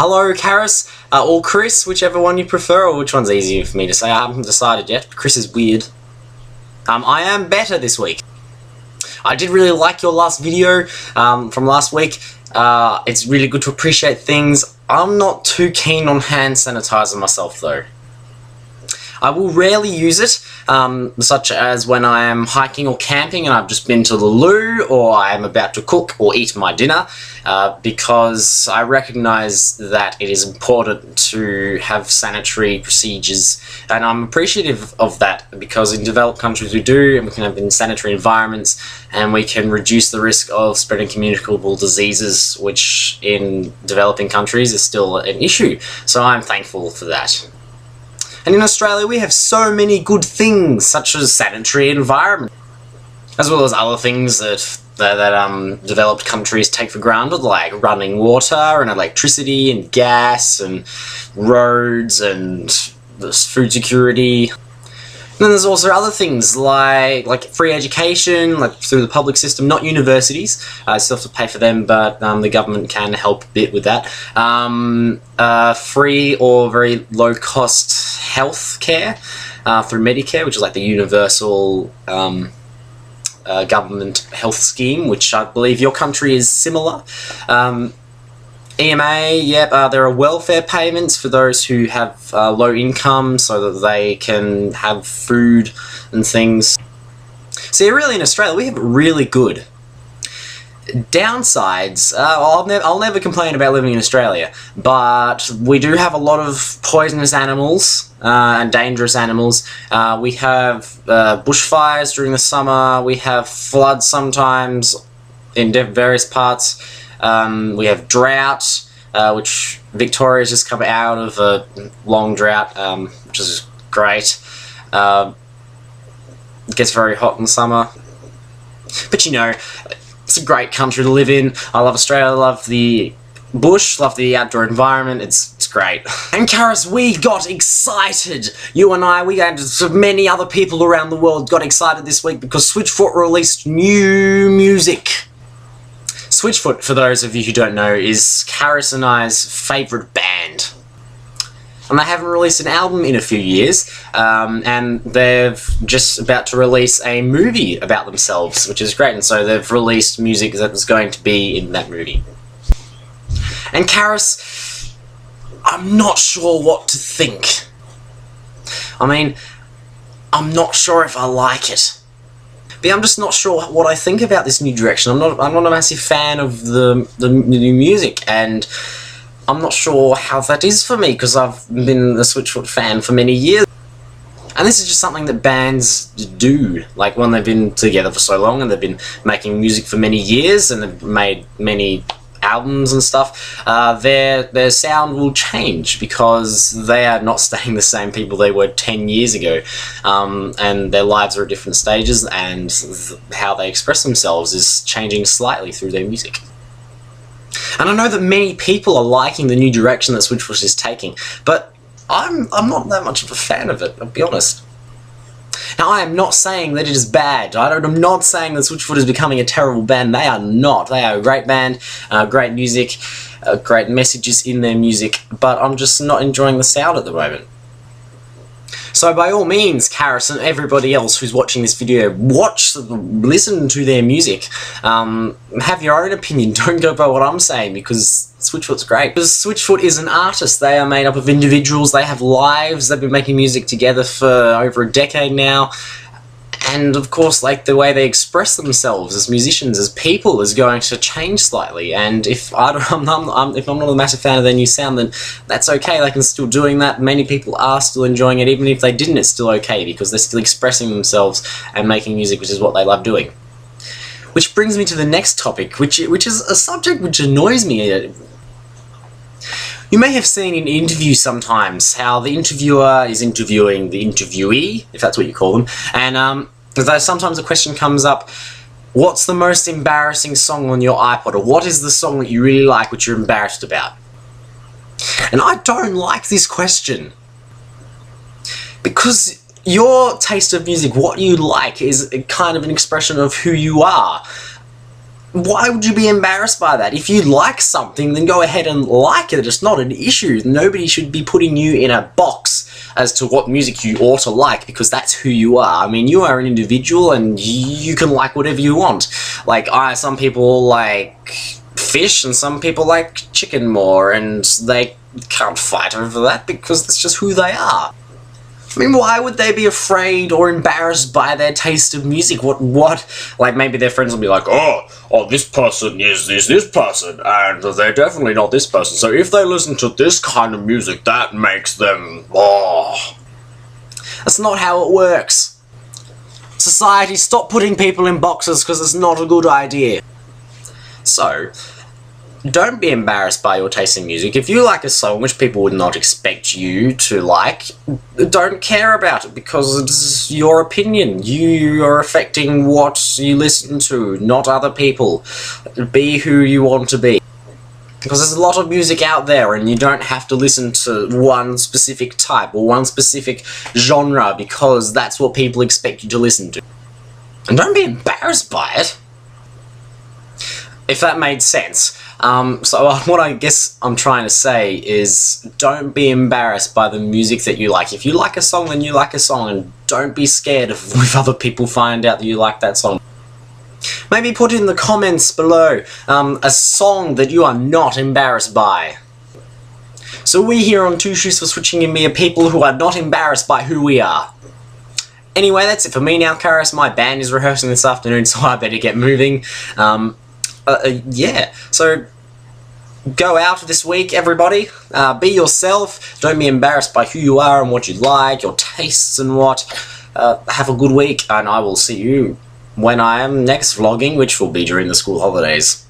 Hello, Carys, or Chris, whichever one you prefer, or which one's easier for me to say. I haven't decided yet. Chris is weird. I am better this week. I did really like your last video from last week. It's really good to appreciate things. I'm not too keen on hand sanitizer myself, though. I will rarely use it, such as when I am hiking or camping and I've just been to the loo, or I am about to cook or eat my dinner, because I recognise that it is important to have sanitary procedures, and I'm appreciative of that because in developed countries we do, and we can have in sanitary environments, and we can reduce the risk of spreading communicable diseases, which in developing countries is still an issue. So I'm thankful for that. And in Australia we have so many good things, such as sanitary environment, as well as other things that developed countries take for granted, like running water and electricity and gas and roads and food security. And then there's also other things like free education, like through the public system, not universities. I still have to pay for them, but the government can help a bit with that. Free or very low-cost health care through Medicare, which is like the universal government health scheme, which I believe your country is similar. EMA, yep, there are welfare payments for those who have low income so that they can have food and things. See, really in Australia we have it really good. Downsides, I'll never complain about living in Australia, but we do have a lot of poisonous animals and dangerous animals. We have bushfires during the summer, we have floods sometimes in various parts. We have drought, which Victoria's just come out of a long drought, which is great. It gets very hot in the summer. But you know, it's a great country to live in. I love Australia, I love the bush, love the outdoor environment, it's great. And Carys, we got excited! You and I, we and so many other people around the world got excited this week because Switchfoot released new music. Switchfoot, for those of you who don't know, is Carys and I's favourite band. And they haven't released an album in a few years, and they're just about to release a movie about themselves, which is great, and so they've released music that was going to be in that movie. And Carys, I'm not sure what to think. I mean, I'm not sure if I like it. But I'm just not sure what I think about this new direction. I'm not a massive fan of the new music, and I'm not sure how that is for me, because I've been a Switchfoot fan for many years. And this is just something that bands do. Like, when they've been together for so long, and they've been making music for many years, and they've made many albums and stuff, their sound will change because they are not staying the same people they were 10 years ago, and their lives are at different stages, and how they express themselves is changing slightly through their music. And I know that many people are liking the new direction that Switchfoot is taking, but I'm not that much of a fan of it, I'll be honest. Now, I am not saying that it is bad. I'm not saying that Switchfoot is becoming a terrible band. They are not. They are a great band, great music, great messages in their music, but I'm just not enjoying the sound at the moment. So by all means, Carys and everybody else who's watching this video, listen to their music. Have your own opinion. Don't go by what I'm saying, because Switchfoot's great. Because Switchfoot is an artist. They are made up of individuals. They have lives. They've been making music together for over a decade now. And of course, like, the way they express themselves as musicians, as people, is going to change slightly. And if I'm not a massive fan of their new sound, then that's okay. They can still doing that. Many people are still enjoying it. Even if they didn't, it's still okay, because they're still expressing themselves and making music, which is what they love doing. Which brings me to the next topic, which is a subject which annoys me. You may have seen in interviews sometimes how the interviewer is interviewing the interviewee, if that's what you call them, and sometimes a question comes up, what's the most embarrassing song on your iPod, or what is the song that you really like which you're embarrassed about? And I don't like this question, because your taste of music, what you like, is kind of an expression of who you are. Why would you be embarrassed by that? If you like something, then go ahead and like it. It's not an issue. Nobody should be putting you in a box as to what music you ought to like, because that's who you are. I mean, you are an individual and you can like whatever you want. Like, some people like fish and some people like chicken more, and they can't fight over that because that's just who they are. I mean, why would they be afraid or embarrassed by their taste of music? What? Like, maybe their friends will be like, oh, this person is this person, and they're definitely not this person. So if they listen to this kind of music, that makes them, That's not how it works. Society, stop putting people in boxes, because it's not a good idea. So, don't be embarrassed by your taste in music. If you like a song which people would not expect you to like, don't care about it, because it's your opinion. You are affecting what you listen to, not other people. Be who you want to be. Because there's a lot of music out there, and you don't have to listen to one specific type or one specific genre because that's what people expect you to listen to. And don't be embarrassed by it. If that made sense. So what I guess I'm trying to say is, don't be embarrassed by the music that you like. If you like a song, then you like a song, and don't be scared if other people find out that you like that song. Maybe put in the comments below a song that you are not embarrassed by. So we here on Two Shoes for Switching and Me are people who are not embarrassed by who we are. Anyway, that's it for me now, Carys. My band is rehearsing this afternoon, so I better get moving. Yeah, so go out this week, everybody. Be yourself. Don't be embarrassed by who you are and what you like, your tastes and what. Have a good week, and I will see you when I am next vlogging, which will be during the school holidays.